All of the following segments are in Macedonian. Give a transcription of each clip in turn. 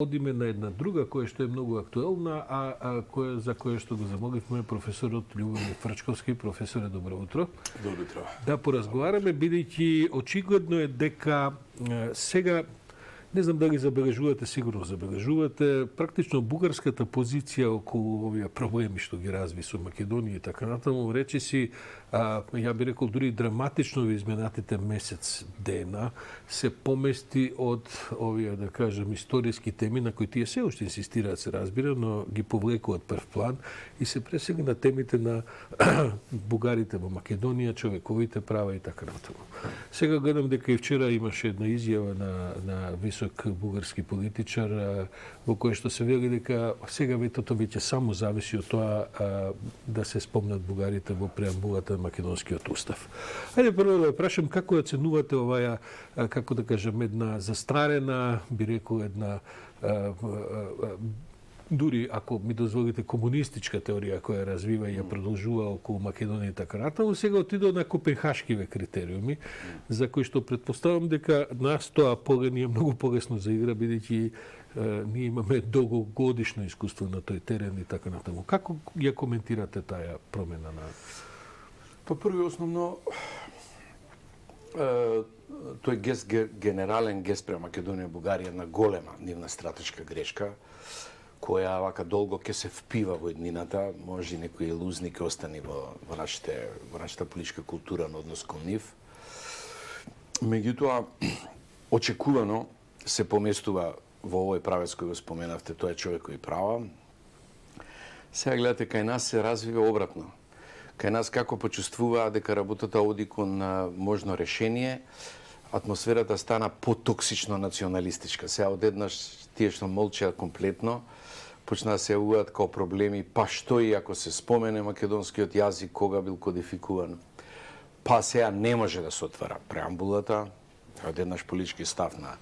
Одиме на една друга, која што е многу актуелна, за која што го замоливме професорот Љубомир Фрчковски. Професоре, добро утро. Добро утро. Да поразговараме, бидејќи очигледно е дека сега, не знам дали забележувате, сигурно забележувате, практично бугарската позиција околу овие проблеми што ги разви со Македонија и така натаму, речиси, ја би рекол, дури драматично во изминатите месец дена се помести од овие, да кажем, историски теми на кои тие се уште инсистираат, се разбира, но ги повлекуваат прв план и се пресега на темите на бугарите во Македонија, човековите права и така натаму. Сега гледам дека и вчера имаше една изјава на висок бугарски политичар во кој што се вели дека сега ветото веќе само зависи од тоа да се спомнат бугарите во преамбулата на македонскиот устав. Ајде прво да прашам како оценувате оваа, како да кажем, една застарена, би рекол една дури, ако ми дозволите, комунистичка теорија која развива и ја продолжува околу Македонија и така натаму, сега отидува на копенхашкиве критериуми, за кои што предпоставам дека нас тоа поле ни е многу полесно за игра, бидејќи ние имаме долгогодишно искуство на тој терен и така натаму. Како ја коментирате таа промена на... Па прво и основно, тој гест, генерален гест према Македонија и Бугарија на голема нивна стратешка грешка, која вака долго ќе се впива во еднината, може и некои илузни ќе остани во нашата политичка култура на однос кон нив. Меѓутоа, очекувано се поместува во овој правец кој го споменавте, тоа е човекови права. Сега гледате, кај нас се развива обратно. Кај нас како почувствуваа дека работата оди кон можно решение, атмосферата стана потоксично националистичка. Сега одеднаш тие што молчеа комплетно, почна да се јавуваат као проблеми, па што и ако се спомене македонскиот јазик, кога бил кодификуван. Па сега не може да се отвара преамбулата, одеднаш политички став на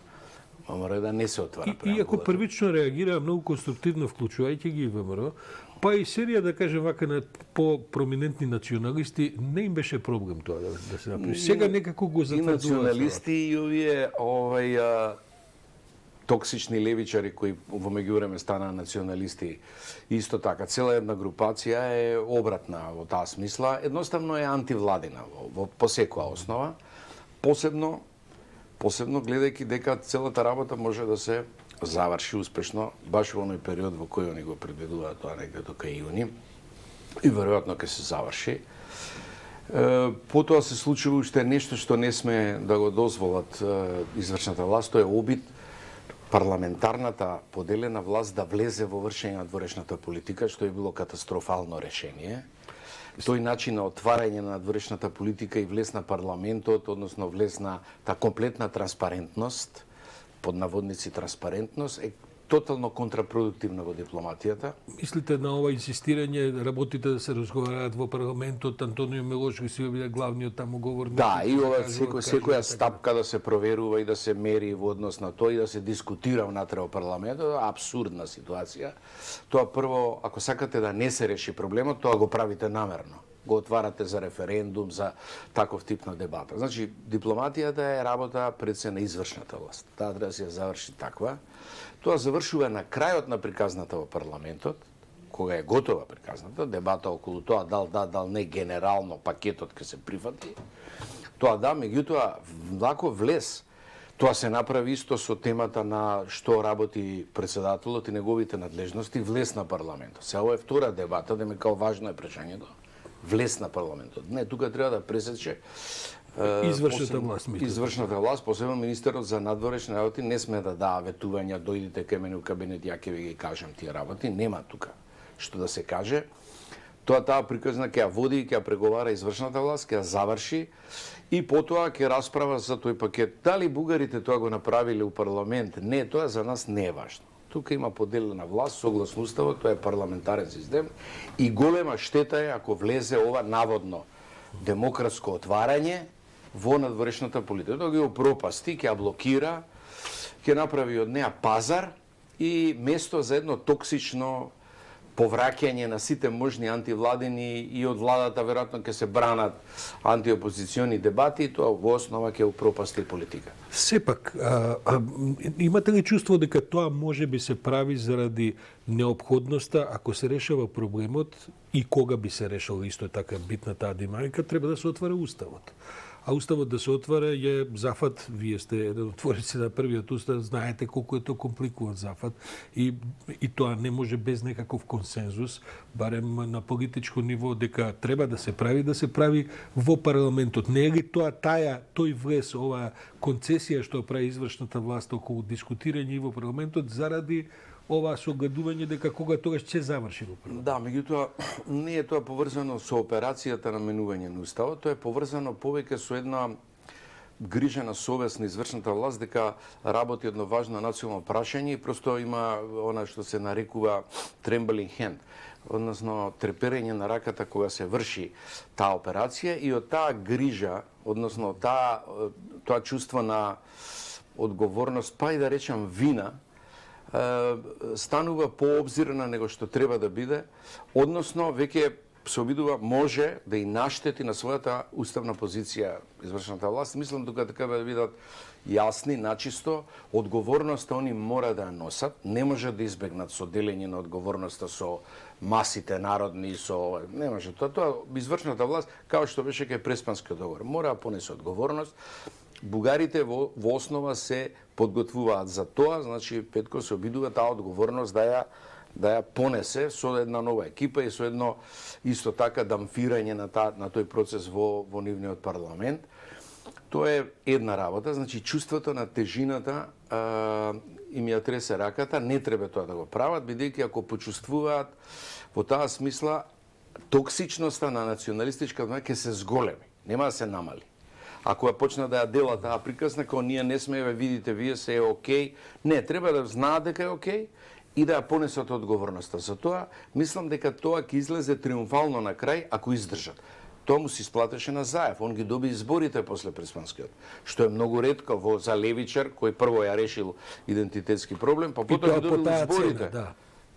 ВМРО да не се отвара преамбулата. Иако првично реагира многу конструктивно, вклучувајќи ги ВМРО, па и серија, да кажем вака, на по-проминентни националисти, не им беше проблем тоа да се направи. Сега некако го затврдуваат. И националисти и овие токсични левичари кои во меѓувреме станаа националисти. Исто така, цела една групација е обратна во таа смисла, едноставно е антивладина по секоја основа, посебно гледајќи дека целата работа може да се заврши успешно баш во оној период во кој они го предвидуваат тоа негде до кај јуни и веројатно ќе се заврши. Потоа се случува уште нешто што не сме да го дозволат извршната власт, тоа е обид парламентарната поделена власт да влезе во вршење на дворешната политика, што е било катастрофално решение. Тој начин на отварање на дворешната политика и влез на парламентот, односно влез на та комплетна транспарентност, под наводници транспарентност, е тотално контрапродуктивна во дипломатијата. Мислите на ова инсистирање работите да се разговараат во парламентот, Антонио Милошевиќ си биде главниот таму говорник? Да, и ова секоја стапка да се проверува и да се мери во однос на тоа и да се дискутира внатре во парламентот, апсурдна ситуација. Тоа прво, ако сакате да не се реши проблемот, тоа го правите намерно. Го отварате за референдум, за таков тип на дебата. Значи, дипломатијата е работа пред се на извршната власт. Таа треба да се ја заврши таква. Тоа завршува на крајот на приказната во парламентот, кога е готова приказната, дебата околу тоа дал не генерално пакетот ќе се прифати. Тоа да, меѓутоа, вако влез. Тоа се направи исто со темата на што работи председателот и неговите надлежности, влез на парламентот. Сега ова е втора дебата, да ме као важно е прашањето. Влез на парламентот. Не, тука треба да пресече извршната власт. Извршната власт, посебно министерот за надворешни работи не сме да даа ветувања, дојдите кај мене у кабинет, ја ќе ви ги кажам тие работи, нема тука што да се каже. Таа приказна ќе ја води и ќе ја преговара извршната власт, ќе ја заврши и потоа ќе расправа за тој пакет. Дали бугарите тоа го направиле у парламент? Не, тоа за нас не е важно. Тука има поделена власт, согласно уставот, тоа е парламентарен систем и голема штета е ако влезе ова наводно демократско отварање во надворешната политика. Тоа ги опропасти, ќе ја блокира, ќе направи од неа пазар и место за едно токсично повраќање на сите можни антивладини и од владата веројатно ќе се бранат антиопозициони дебати, тоа во основа ќе упропасти политика. Сепак, имате ли чувство дека тоа може би се прави заради неопходноста, ако се решава проблемот и кога би се решал исто така битна таа динамика, треба да се отвара уставот. А уставот да се отвара е зафат, вие сте еден од творици на првиот устав, знаете колку е тоа компликуван зафат и тоа не може без некаков консензус, барем на политичко ниво, дека треба да се прави во парламентот. Не е ли тоа тој влез, оваа концесија што прави извршната власт околу дискутирање и во парламентот заради ова согледување дека кога тогаш ќе заврши во парламентот? Да, меѓутоа не е тоа поврзано со операцијата на менување на уставот, тоа е поврзано повеќе со една грижа на совест на извршната власт дека работи едно важно национално прашање и просто има она што се нарекува trembling hand, односно треперење на раката кога се врши таа операција и од таа грижа, односно тоа чувство на одговорност, па и да речам вина, станува пообзирна него што треба да биде, односно веќе се обидува, може да и наштети на својата уставна позиција извршната власт. Мислам дека да бидат јасни, начисто, одговорноста они мора да ја носат, не може да избегнат со делење на одговорноста со масите народни, не може тоа извршната власт, као што беше кај Преспанскиот договор, мора да понесе одговорност. Бугарите во основа се подготвуваат за тоа, значи Петко се обидува таа одговорност да ја понесе со една нова екипа и со едно исто така дамфирање на тој процес во нивниот парламент. Тоа е една работа, значи чувството на тежината им ја тресе раката, не треба тоа да го прават, бидејќи ако почувствуваат во таа смисла токсичноста на националистичка ќе се зголеми, нема да се намали. Ако ја почна да ја дела таа приказна, кога ние не сме, видите, вие се е окей, не, треба да знаат дека е окей и да ја понесат одговорноста. За тоа, мислам дека тоа ќе излезе триумфално на крај, ако издржат. Тоа му се исплатеше на Заев, он ги доби изборите после Преспанскиот, што е многу ретко за левичар, кој прво ја решил идентитетски проблем, па потоа ги добил изборите.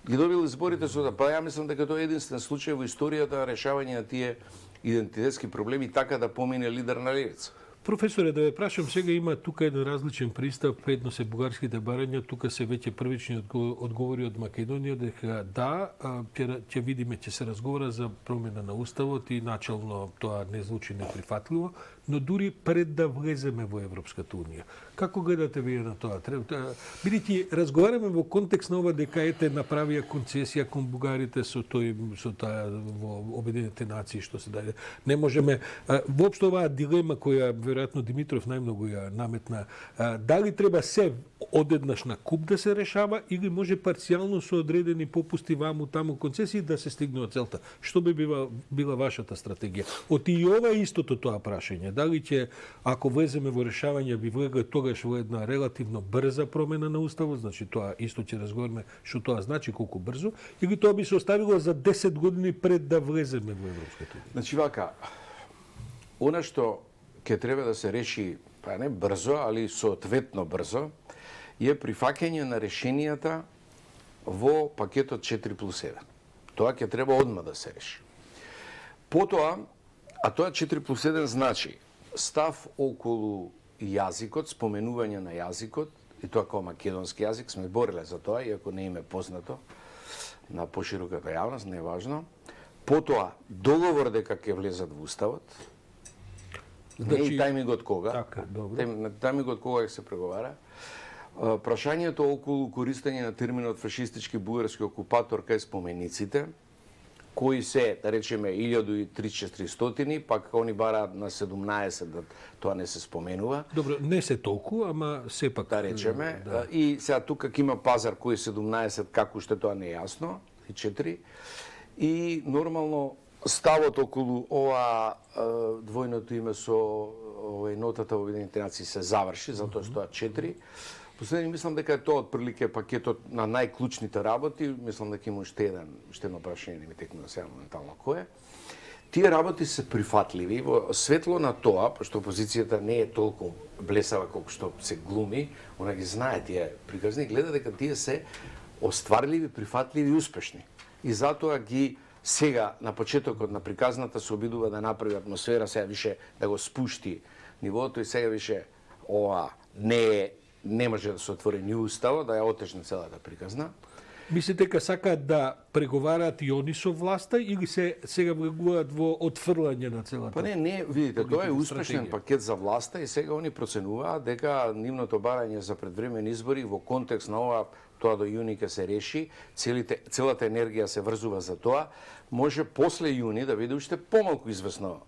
Ги добил изборите со да, па ја мислам дека тоа е единствен случај во историјата на решавање на тие идентитетски проблеми така да помине лидер на левица. Професоре, да ве прашам, сега има тука еден различен пристап, предно се бугарските барања, тука се веќе првични одговори од Македонија дека да, ќе видиме, ќе се разговара за промена на уставот и начално тоа не звучи неприфатливо, но дури пред да влеземе во Европската унија. Како гледате вие на тоа? Бидејќи разговараме во контекст на ова дека ете направија концесија кон бугарите со таа во Обединените нации што се даде. Не можеме воопшто оваа дилема која веројатно Димитров најмногу ја наметна, дали треба се одеднаш на куп да се решава или може парцијално со одредени попусти ваму таму концесии да се стигне од целта? Што би била вашата стратегија? Од и ова истото тоа прашање, дали ќе ако влеземе во решавање би влегле тогаш во една релативно брза промена на уставот, значи тоа исто ќе разговараме што тоа значи колку брзо, или тоа би се оставило за 10 години пред да влеземе во Европската унија? Значи вака, она што ќе треба да се реши, па не брзо, али соодветно брзо, е прифаќање на решенијата во пакетот 4+1. Тоа ќе треба одма да се реши. Потоа, а тоа 4+1 значи став околу јазикот, споменување на јазикот, и тоа како македонски јазик, сме бореле за тоа, иако не им е познато на пошироката јавност, не е важно. Потоа, договор дека ќе влезат во уставот, не и тајмингот кога, тајмингот кога ќе се преговара. Прашањето околу користење на терминот фашистички бугарски окупатор кај спомениците, кои се, да речеме, 1300-400, пак они бараат на 17 да тоа не се споменува. Добро, не се толку, ама сепак. Да речеме. Да. И сега тука има пазар кој 17, како уште тоа не е јасно, и 4. И нормално ставот околу ова двојното име со нотата во Обединените нации се заврши, затоа стоа 4. Последни мислам дека е тоа отприлике пакетот на најклучните работи, мислам дека има уште едно прашање, не ми текна сега моментално кое. Тие работи се прифатливи во светло на тоа, пошто опозицијата не е толку блесава колку што се глуми, она ги знае тие приказни, гледа дека тие се остварливи, прифатливи и успешни. и затоа ги сега на почетокот на приказната се обидува да направи атмосфера, сега више да го спушти нивото и сега више ова не може да се отвори ни устава, да ја отежне целата приказна. Мислите дека сакаат да преговараат и они со власта или се сега влегуваат во отфрлање на целата? Па не, видите, тоа е успешен стратегија. пакет за власта и сега они проценуваат дека нивното барање за предвремени избори во контекст на ова, тоа до јуни ќе се реши, целата енергија се врзува за тоа, може после јуни да биде уште помалку известно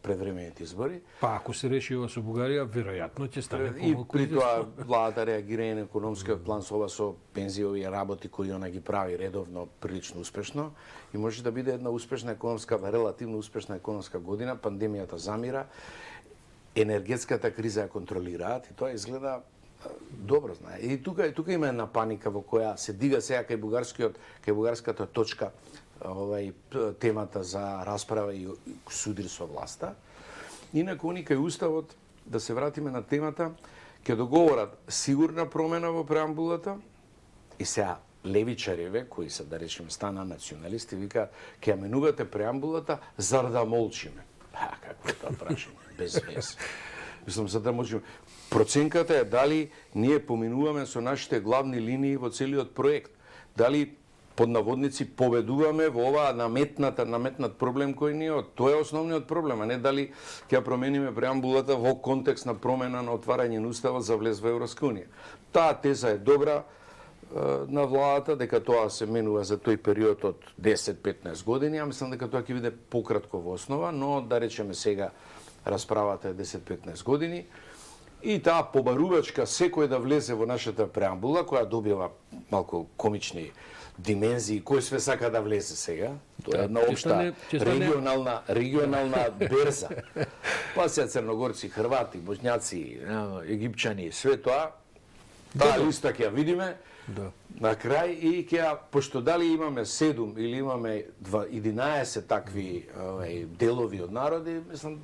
предвремените избори. Па ако се реши ова со Бугарија, веројатно ќе стане И помалку при тоа известно. владата реагира и на економскиот план со ова со пензиови работи кои она ги прави редовно прилично успешно и може да биде една успешна економска, релативно успешна економска година, пандемијата замира, енергетската криза ја контролираат и тоа изгледа добро, знае. И тука има една паника во која се дига сега кај бугарската точка темата за расправа и судир со власта. Инаку они кај уставот, да се вратиме на темата, ќе договорат сигурна промена во преамбулата и сега левичариве, кои се, да речеме, стана националисти, вика, ќе ја менувате преамбулата зар да молчиме. Па, какво е тоа прашање? Без вез. Мислам, за да молчиме. Проценката е дали ние поминуваме со нашите главни линии во целиот проект. Дали под наводници победуваме во оваа наметнат проблем кој ни е. Тоа е основниот проблем, а не дали ќе ја промениме преамбулата во контекст на промена на отварање на уставот за влез во Европска унија. Таа теза е добра на владата, дека тоа се менува за тој период од 10-15 години. Ја мислам дека тоа ќе биде пократко во основа, но да речеме сега расправата е 10-15 години. И таа побарувачка секој да влезе во нашата преамбула, која добива малку комични димензии, кој све сака да влезе сега. Тоа е една општа регионална берза. Па се црногорци, хрвати, боснјаци, египчани, све тоа. Таа листа ќе ја видиме на крај и пошто дали имаме 7 или имаме 11 такви делови од народи, мислам,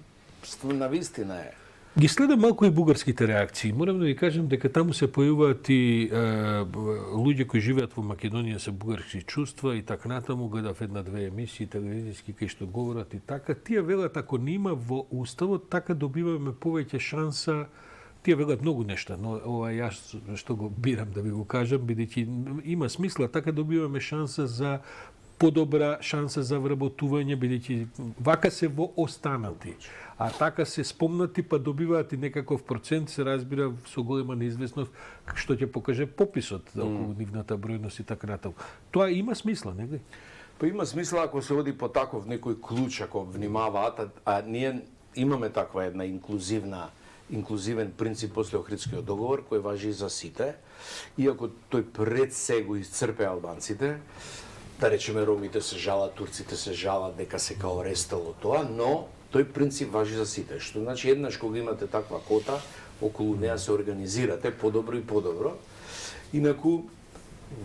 на вистина е. Ги следам малку и бугарските реакции. Морам да ви кажам дека таму се појавуваат и луѓе кои живеат во Македонија со бугарски чувства и така натаму, гледав една-две емисии телевизиски кај што говорат и така. Тие велат ако нема во уставот, така добиваме повеќе шанса. Тие велат многу нешта, но јас што го бирам да ви го кажам, бидејќи има смисла, така добиваме шанса за подобра шанса за вработување, бидејќи вака се во останати. А така се спомнати, па добиваат и некаков процент, се разбира со голема неизвестност, што ќе покаже пописот околу нивната бројност и така натаму. Тоа има смисла, нели? Па има смисла ако се оди по таков некој клуч, ако внимаваат, а ние имаме таква една инклузивен принцип после Охридскиот договор, кој важи и за сите, иако тој пред се го исцрпе албанците, да речеме ромите се жалат, турците се жалат дека се као рестало тоа, но тој принцип важи за сите. Што значи еднаш кога имате таква кота, околу неа се организирате подобро и подобро. Инаку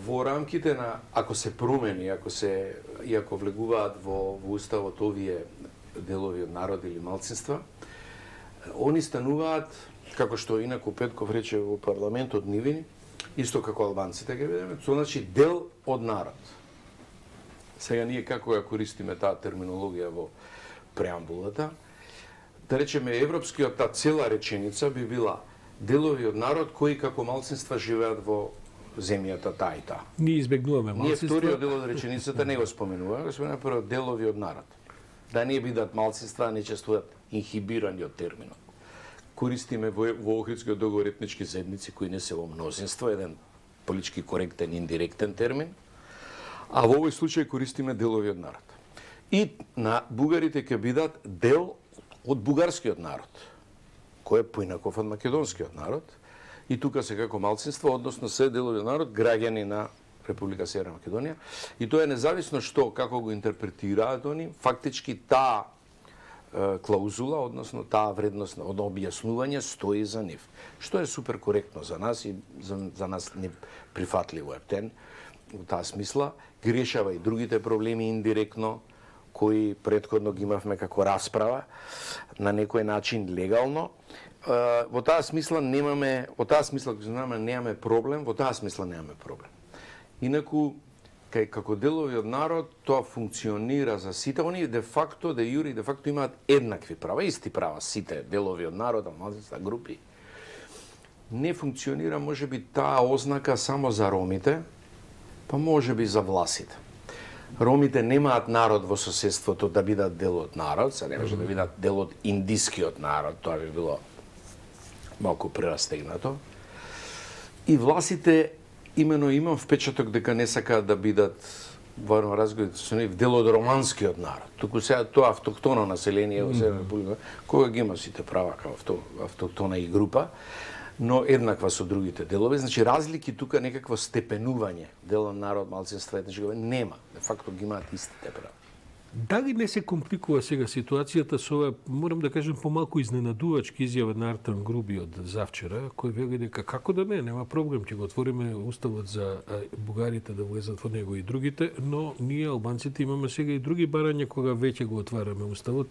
во рамките на ако се промени, ако влегуваат во уставот овие делови од народ или малцинства, они стануваат, како што инаку Петков рече во парламентот нивини, исто како албанците ќе видиме, тоа значи дел од народ. Сега ние како ја користиме таа терминологија во преамбулата, да речеме европскиот та цела реченица би била делови од народ кои како малцинства живеат во земјата таа и таа. Ние избегнуваме малцинства. Ние вториот дел од реченицата не го споменуваме, го споменуваме прво делови од народ. Да не бидат малцинства, не честуваат инхибирани од терминот. Користиме во Охридскиот договор етнички заедници кои не се во мнозинство, еден политички коректен индиректен термин, а во овој случај користиме делови од народ. И на бугарите ќе бидат дел од бугарскиот народ, кој е поинаков од македонскиот народ, и тука се како малцинство, односно се делови од народ, граѓани на Република Северна Македонија, и тоа е независно што, како го интерпретираат они, фактички таа клаузула, односно таа вредност од објаснување стои за нив. Што е супер коректно за нас и за нас неприфатливо ептен, во таа смисла, ги решава и другите проблеми индиректно, кои претходно ги имавме како расправа, на некој начин легално. Во таа смисла немаме проблем, Инаку, кај како делови од народ, тоа функционира за сите. Они де факто имаат еднакви права, исти права сите делови од народ, малцинства групи. Не функционира можеби таа ознака само за ромите, па можеби за власите. Ромите немаат народ во соседството да бидат дел од народ, се не може да бидат дел од индискиот народ, тоа би било малку прерастегнато. И власите имено имам впечаток дека не сакаат да бидат во разговорите со нив дел од романскиот народ. Туку сега тоа автохтоно население во Северна Република, кога ги има сите права како автохтона и група, но еднаква со другите делови. Значи разлики тука некакво степенување, дел од народ, малцинства, етнички нема. Де факто ги имаат истите права. Дали не се компликува сега ситуацијата со ова, морам да кажем, помалку изненадувачки изјава на Артан Груби од завчера, кој вели дека како да не, нема проблем, ќе го отвориме уставот за бугарите да влезат во него и другите, но ние албанците имаме сега и други барања кога веќе го отвараме уставот,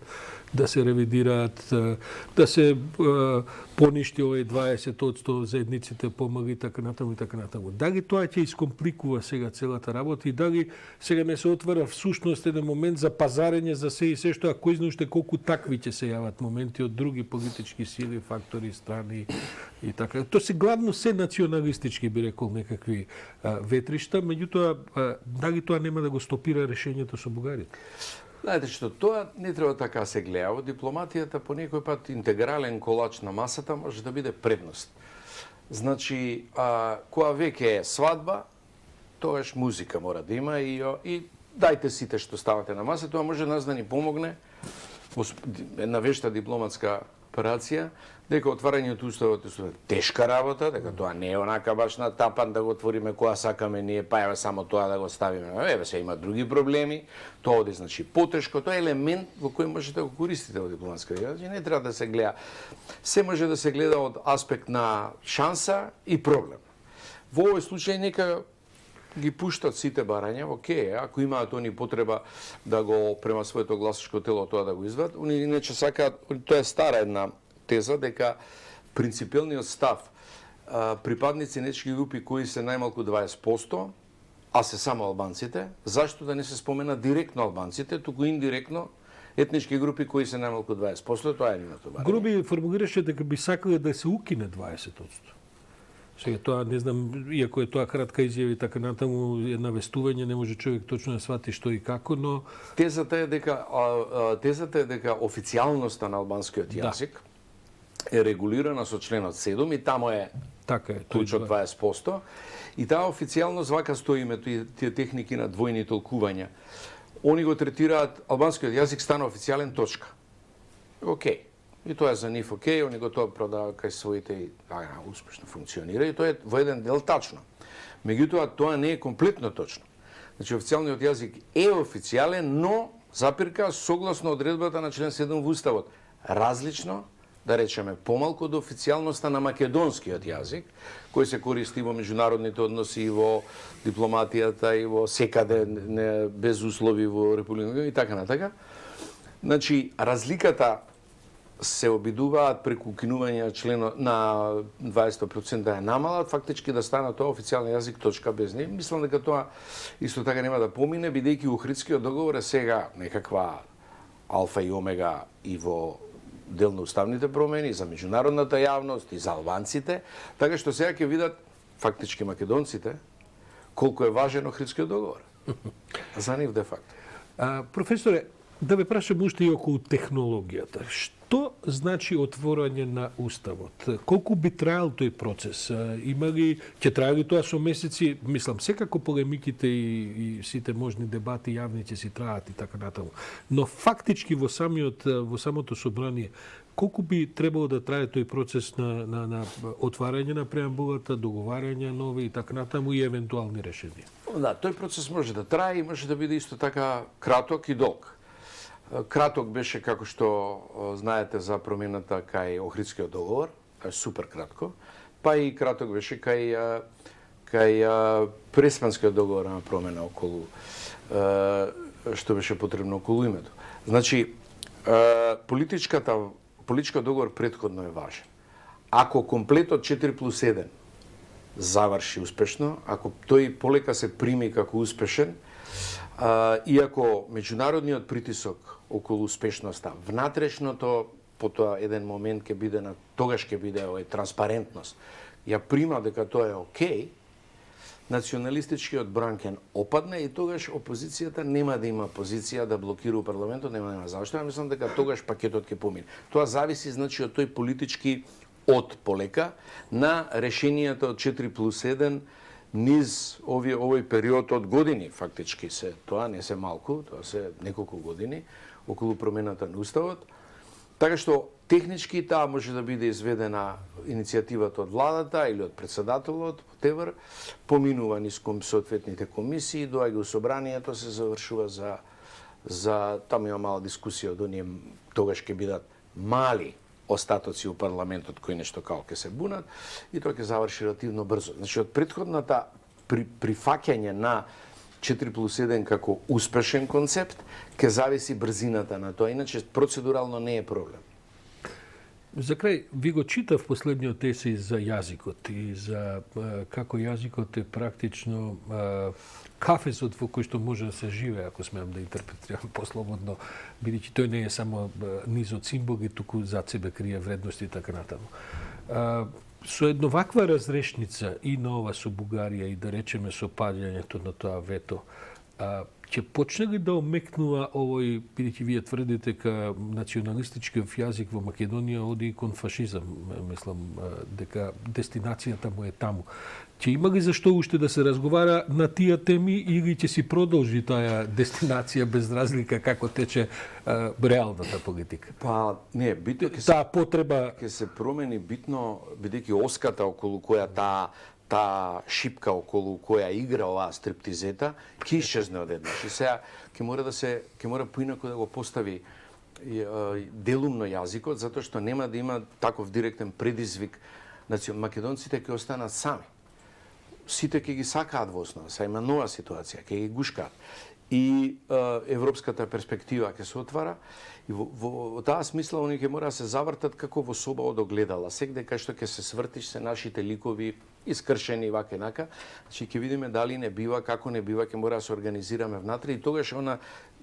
да се ревидираат, да се поништи овој 20% заедниците помали и така натаму и така натаму. Дали тоа ќе искомпликува сега целата работа и дали сега не се отвара всушност еден момент за пазарење за се и се што, ако кој уште колку такви ќе се јават моменти од други политички сили, фактори, страни и така. Тоа се главно се националистички, би рекол, некакви ветришта, меѓутоа дали тоа нема да го стопира решењето со бугарите? Знаете што, тоа не треба така се гледа. Во дипломатијата по некој пат интегрален колач на масата може да биде предност. Значи, кога веќе е свадба, тогаш музика мора да има и дајте сите што ставате на маса, тоа може нас да ни помогне во една вешта дипломатска операција, дека отварањето уставот е тешка работа, дека тоа не е онака баш на тапан да го отвориме кога сакаме ние, па еве само тоа да го ставиме. Еве се има други проблеми, тоа оди значи потешко, тоа е елемент во кој можете да го користите во дипломатска работа. Не треба да се гледа. Се може да се гледа од аспект на шанса и проблем. Во овој случај нека ги пуштат сите барања, окей, ако имаат они потреба да го према своето гласачко тело тоа да го извадат, они иначе сакаат, тоа е стара една теза дека принципелниот став припадници на етнички групи кои се најмалку 20%, а се само албанците, зашто да не се спомена директно албанците, туку индиректно етнички групи кои се најмалку 20%, тоа е нивното барање. Груби формулираше дека би сакале да се укине 20%. Сега тоа не знам, иако е тоа кратка изјава и така натаму, една вестување, не може човек точно да свати што и како, но тезата е дека официјалноста на албанскиот јазик е регулирана со членот 7 и тамо е така е, клучот 20%. И таа официјалност вака стои името тие техники на двојни толкувања. Они го третираат албанскиот јазик стана официјален точка. Океј. И тоа е за нив окей, они го тоа продаваат кај своите и успешно функционира и тоа е во еден дел тачно. Меѓутоа тоа не е комплетно точно. Значи официјалниот јазик е официјален, но запирка согласно одредбата на член 7 во уставот. Различно, да речеме, помалку од официјалноста на македонскиот јазик, кој се користи во меѓународните односи и во дипломатијата и во секаде без услови во Република и така натака. Значи разликата се обидуваат преку укинување члено на 20% да ја намалат, фактички да стана тоа официјален јазик точка без нив. Мислам дека тоа исто така нема да помине, бидејќи Охридскиот договор е сега некаква алфа и омега и во дел на уставните промени, за меѓународната јавност и за албанците, така што сега ќе видат фактички македонците колку е важен Охридскиот договор. За нив де факто. Професоре, да ве прашам уште и околу технологијата. Што значи отворање на уставот? Колку би траел тој процес? Има ли, ќе трае ли тоа со месеци? Мислам, секако полемиките и сите можни дебати јавни ќе си траат и така натаму. Но фактички во самото собрание, колку би требало да трае тој процес на отварање на преамбулата, договарање нови и така натаму и евентуални решенија? Да, тој процес може да трае и може да биде исто така краток и долг. Краток беше, како што знаете, за промената кај Охридскиот договор, супер кратко, па и краток беше кај Преспанскиот договор на промена околу што беше потребно околу името. Значи, политичкиот договор претходно е важен. Ако комплетот 4+1 заврши успешно, ако тој полека се прими како успешен, иако меѓународниот притисок околу успешноста, внатрешното, потоа еден момент ќе биде тогаш ќе биде транспарентност, ја прима дека тоа е окей, националистичкиот бранкен опадне и тогаш опозицијата нема да има позиција да блокира парламентот, нема да има зашто. Ја мислам дека тогаш пакетот ќе помине. Тоа зависи значи од тој политички од полека на решенијата од 4+1 низ овој период од години, фактички тоа не се малку, тоа се неколку години околу промената на уставот. Така што технички таа може да биде изведена иницијативата од владата или од председателот, whatever, поминува низ соодветните комисии, доаѓа у собранието, се завршува за таму има мала дискусија од оние тогаш ќе бидат мали остатоци у парламентот кои нешто као ќе се бунат и тоа ќе заврши релативно брзо. Значи од претходната прифаќање на 4+1 како успешен концепт ќе зависи брзината на тоа, иначе процедурално не е проблем. За крај, ви го читав последниот есеј за јазикот и за како јазикот е практично кафезот во кој што може да се живее, ако смеам да интерпретирам послободно, бидејќи тој не е само низ од символи, туку зад себе крие вредности и така натаму. Со една ваква разрешница и на ова со Бугарија и да речеме со падањето на тоа вето, ќе почне ли да омекнува овој, бидејќи вие тврдите дека националистичкиот јазик во Македонија оди кон фашизам, мислам дека дестинацијата му е таму. Ќе има ли зашто уште да се разговара на тие теми или ќе си продолжи таа дестинација без разлика како тече реалната политика? Па не, битно таа потреба ќе се промени битно, бидејќи оската околу која таа шипка околу која игра оваа стриптизета ќе исчезне одеднаш. И сега ќе мора поинаку да го постави делумно јазикот, затоа што нема да има таков директен предизвик. Македонците ќе останат сами. Сите ќе ги сакаат во основа, са има нова ситуација, ќе ги гушкаат. И европската перспектива ќе се отвара и во таа смисла они ќе мора да се завртат како во соба од огледала. Сегде кај што ќе се свртиш се нашите ликови искршени вака нака, значи ќе видиме дали не бива, како не бива, ќе мора да се организираме внатре и тогаш она,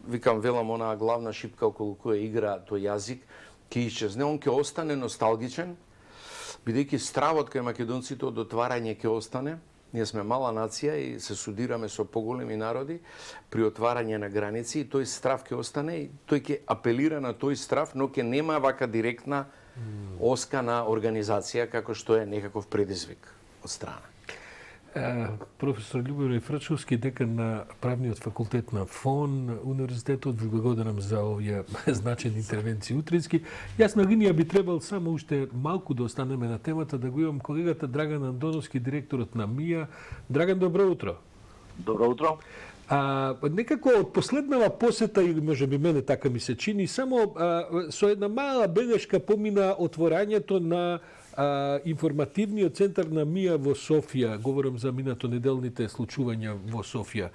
велам, она главна шипка околу која игра тој јазик ќе исчезне, он ќе остане носталгичен, бидејќи стравот кај македонците од отварање ќе остане. Ние сме мала нација и се судираме со поголеми народи при отварање на граници и тој страв ќе остане и тој ќе апелира на тој страв, но ќе нема вака директна оска на организација како што е некаков предизвик од страна. Професор Љубомир Фрчовски, декан на правниот факултет на ФОН, универзитетот, ви благодарам за овие значени интервенции утрински. Јас на линија би требал само уште малку да останеме на темата, да го имам колегата Драган Андоновски, директорот на МИА. Драган, добро утро. Добро утро. Некако од последнава посета, или можеби мене така ми се чини, само со една мала белешка помина отворањето на информативниот центар на МИА во Софија. Говорам за минато неделните случувања во Софија.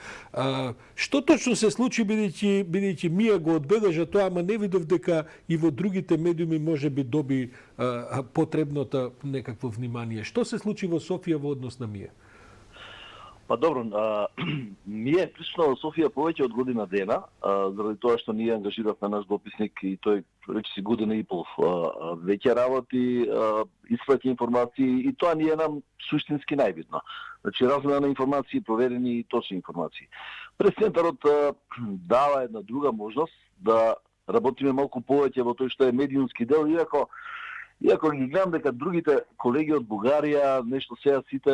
Што точно се случи, бидејќи МИА го одбележа тоа, ама не видов дека и во другите медиуми може би доби потребното некакво внимание. Што се случи во Софија во однос на МИА? Па добро, ние присутна во Софија повеќе од година дена, заради тоа што ние ангажиравме наш дописник и тој речиси година и пол веќе работи, испрати информации и тоа ни е нам суштински најбитно. Значи размена на информации, проверени и точни информации. Прес-центарот дава една друга можност да работиме малку повеќе во тој што е медиумски дел, иако ги гледам дека другите колеги од Бугарија нешто сега сите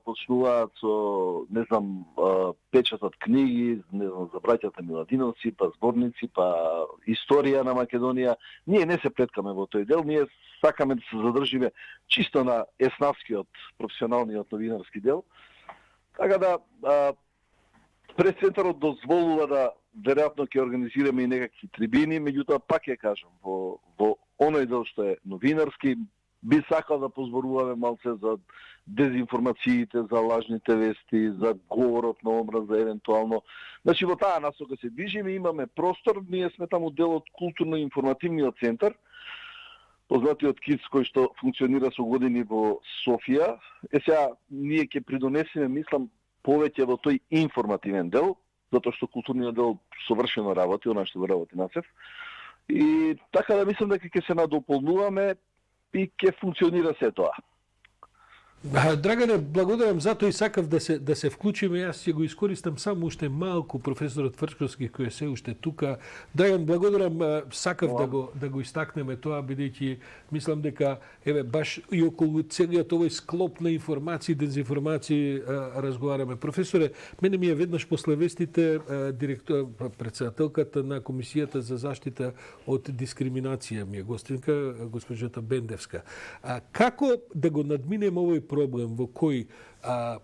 почнуваат со, не знам, печатат книги, не знам, за браќата Миладиновци, па зборници, па историја на Македонија. Ние не се преткаме во тој дел, ние сакаме да се задржиме чисто на еснавскиот, професионалниот новинарски дел. Така да прес-центарот дозволува да веројатно ќе организираме и некакви трибини, меѓутоа пак ја кажам, во оној дел што е новинарски, би сакал да позборуваме малце за дезинформациите, за лажните вести, за говорот на омраза евентуално. Значи во таа насока се движиме, имаме простор, ние сме таму дел од културно-информативниот центар, познатиот КИЦ кој што функционира со години во Софија. Сега ние ќе придонесеме, мислам, повеќе во тој информативен дел, затоа што културниот дел совршено работи, она што го работи НАЦЕФ. И така да мислам дека ќе се надополнуваме и ќе функционира се тоа. Драгане, благодарам, затоа и сакав да се вклучиме. Јас ќе го искористам само уште малку професорот Фрчковски кој е се уште тука. Драган, благодарам, сакав да го истакнеме тоа, бидејќи мислам дека еве баш и околу целиот овој склоп на информации, дезинформации разговараме. Професоре, мене ми е веднаш после вестите председателката на Комисијата за заштита од дискриминација ми е гостинка, госпожата Бендевска. Како да го надминеме овој проблем во кој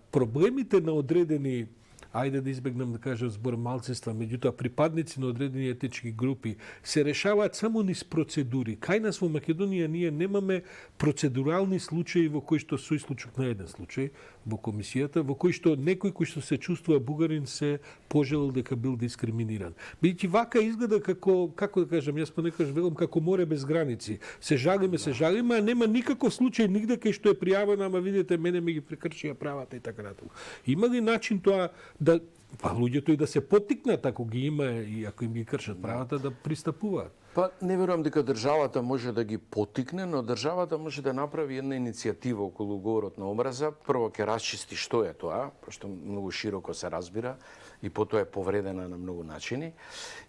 проблемите на одредени, ајде да избегнам да кажам збор малцинства, меѓутоа припадници на одредени етнички групи се решаваат само низ процедури. Кај нас во Македонија ние немаме процедурални случаи во кои што со исклучок на еден случај во комисијата, во кој што некој кој што се чувствува бугарин се пожелал дека бил дискриминиран. Бидејќи вака изгледа како да кажам, јас понекогаш велам како море без граници. Се жалиме, а нема никаков случај нигде кај што е пријавено, ама видите мене ми ги прекршија правата и така натаму. Има ли начин тоа да луѓето и да се поттикнат ако ги има и ако им ги кршат правата да пристапуваат? Па не верувам дека државата може да ги поттикне, но државата може да направи една иницијатива околу говорот на омраза. Прво ќе расчисти што е тоа, пошто многу широко се разбира и потоа е повредена на многу начини.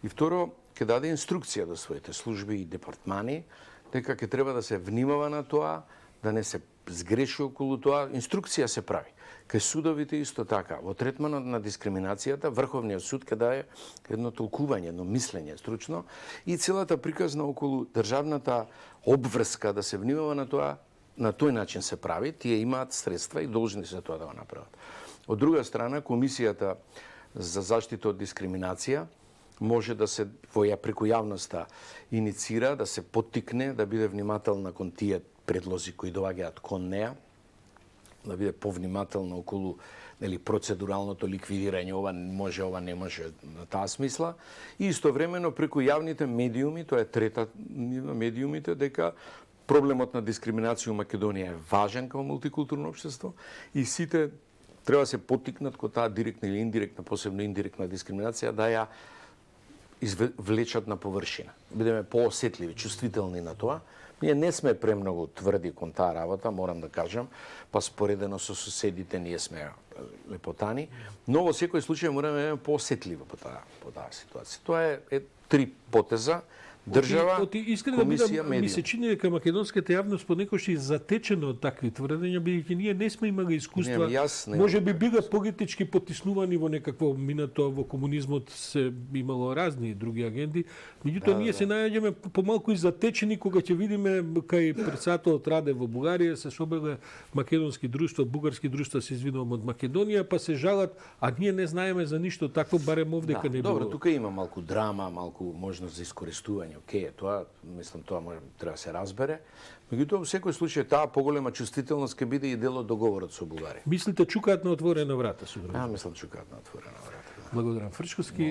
И второ, ќе даде инструкција до своите служби и департмани дека ќе треба да се внимава на тоа, да не се сгреши околу тоа. Инструкција се прави. Кај судовите исто така. Во третманот на дискриминацијата, Врховниот суд ќе даде едно толкување, едно мислење стручно и целата приказна околу државната обврска да се внимава на тоа, на тој начин се прави, тие имаат средства и должни се тоа да го направат. Од друга страна, Комисијата за заштита од дискриминација може да се преку јавноста иницира, да се поттикне, да биде внимателна кон тие предлози кои доаѓаат кон неа, да биде повнимателно околу процедуралното ликвидирање, ова може, ова не може, на таа смисла. И истовремено преку јавните медиуми, тоа е трета медиумите, дека проблемот на дискриминација у Македонија е важен како мултикултурно општество и сите треба да се поттикнат кон таа директна или индиректна, посебно индиректна дискриминација, да ја влечат на површина. Бидеме поосетливи, чувствителни на тоа. Ние не сме премногу тврди кон таа работа, морам да кажам, па споредено со соседите ние сме лепотани, но во секој случај мораме да бидеме поосетливи по таа ситуација. Тоа е три потеза: држава, комисија, медија. Ми се чини дека македонската јавност понекогаш е затечена од такви тврдења, бидејќи ние не сме имали искуства. Може би била политички потиснувани во некакво минато во комунизмот, се имало разни други агенди. Меѓутоа ние се наоѓаме помалку и затечени кога ќе видиме кај председателот Раде во Бугарија се собрале македонски друштва, бугарски друштва, се извинувам, од Македонија, па се жалат, а ние не знаеме за ништо такво, барем овдека не било. Добро, тука има малку драма, малку можност за искористување. Океј, тоа, мислам, тоа треба да се разбере. Меѓутоа, во секој случај, таа поголема чувствителност ќе биде и дел од договорот со Бугарија. Мислите, чукаат на отворена врата, со други? Мислам, чукаат на отворена врата. Благодарам, Фрчковски.